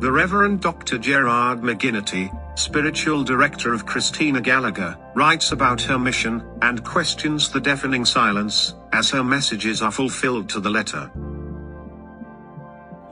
The Reverend Dr. Gerard McGinnity, spiritual director of Christina Gallagher, writes about her mission, and questions the deafening silence, as her messages are fulfilled to the letter.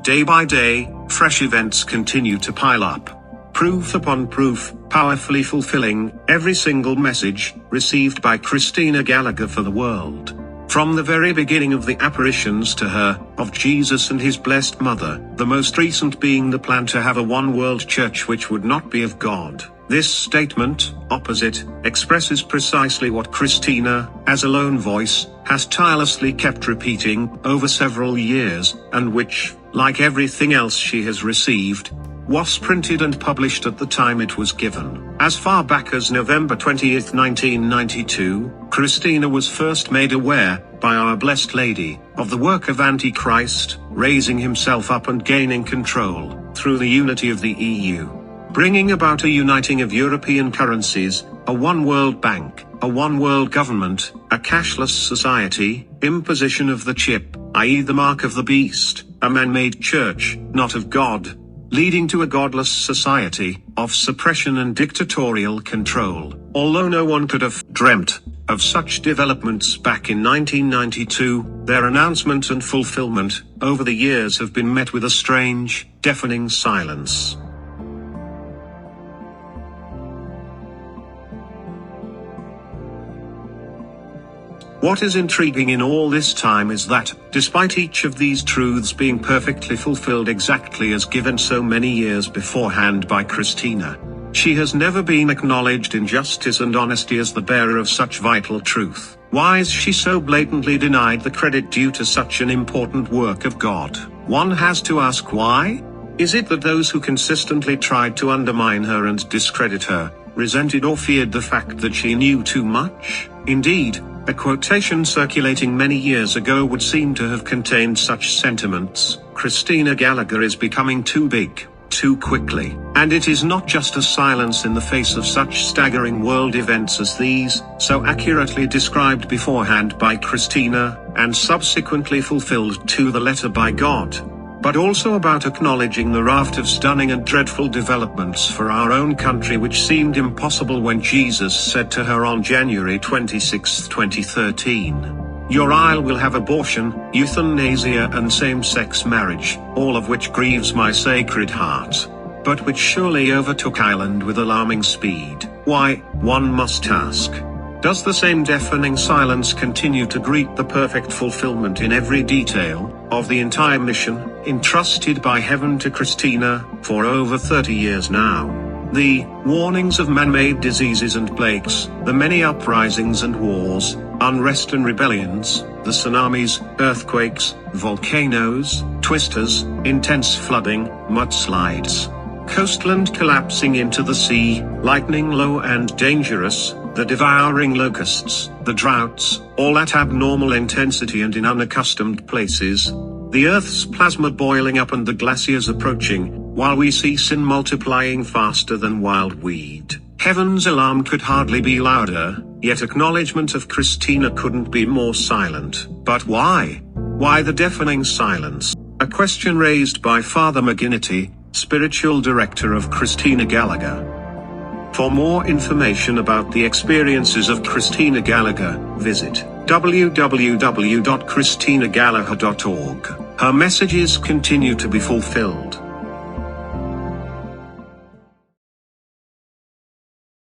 Day by day, fresh events continue to pile up. Proof upon proof, powerfully fulfilling every single message received by Christina Gallagher for the world. From the very beginning of the apparitions to her, of Jesus and his blessed mother, the most recent being the plan to have a one-world church which would not be of God. This statement, opposite, expresses precisely what Christina, as a lone voice, has tirelessly kept repeating over several years, and which, like everything else she has received, was printed and published at the time it was given. As far back as November 20, 1992, Christina was first made aware, by Our Blessed Lady, of the work of Antichrist, raising himself up and gaining control, through the unity of the EU. Bringing about a uniting of European currencies, a one world bank, a one world government, a cashless society, imposition of the chip, i.e. the mark of the beast, a man-made church, not of God, leading to a godless society, of suppression and dictatorial control. Although no one could have dreamt of such developments back in 1992, their announcement and fulfillment, over the years have been met with a strange, deafening silence. What is intriguing in all this time is that, despite each of these truths being perfectly fulfilled exactly as given so many years beforehand by Christina, she has never been acknowledged in justice and honesty as the bearer of such vital truth. Why is she so blatantly denied the credit due to such an important work of God? One has to ask why? Is it that those who consistently tried to undermine her and discredit her, resented or feared the fact that she knew too much? Indeed, a quotation circulating many years ago would seem to have contained such sentiments: Christina Gallagher is becoming too big, too quickly. And it is not just a silence in the face of such staggering world events as these, so accurately described beforehand by Christina, and subsequently fulfilled to the letter by God, but also about acknowledging the raft of stunning and dreadful developments for our own country which seemed impossible when Jesus said to her on January 26, 2013, "Your isle will have abortion, euthanasia and same-sex marriage, all of which grieves my sacred heart, but which surely overtook Ireland with alarming speed." Why, one must ask, does the same deafening silence continue to greet the perfect fulfillment in every detail of the entire mission, entrusted by heaven to Christina, for over 30 years now? The warnings of man-made diseases and plagues, the many uprisings and wars, unrest and rebellions, the tsunamis, earthquakes, volcanoes, twisters, intense flooding, mudslides, coastland collapsing into the sea, lightning low and dangerous, the devouring locusts, the droughts, all at abnormal intensity and in unaccustomed places, the Earth's plasma boiling up and the glaciers approaching, while we see sin multiplying faster than wild weed. Heaven's alarm could hardly be louder, yet acknowledgement of Christina couldn't be more silent. But why? Why the deafening silence? A question raised by Father McGinnity, spiritual director of Christina Gallagher. For more information about the experiences of Christina Gallagher, visit www.christina-gallagher.org. Her messages continue to be fulfilled.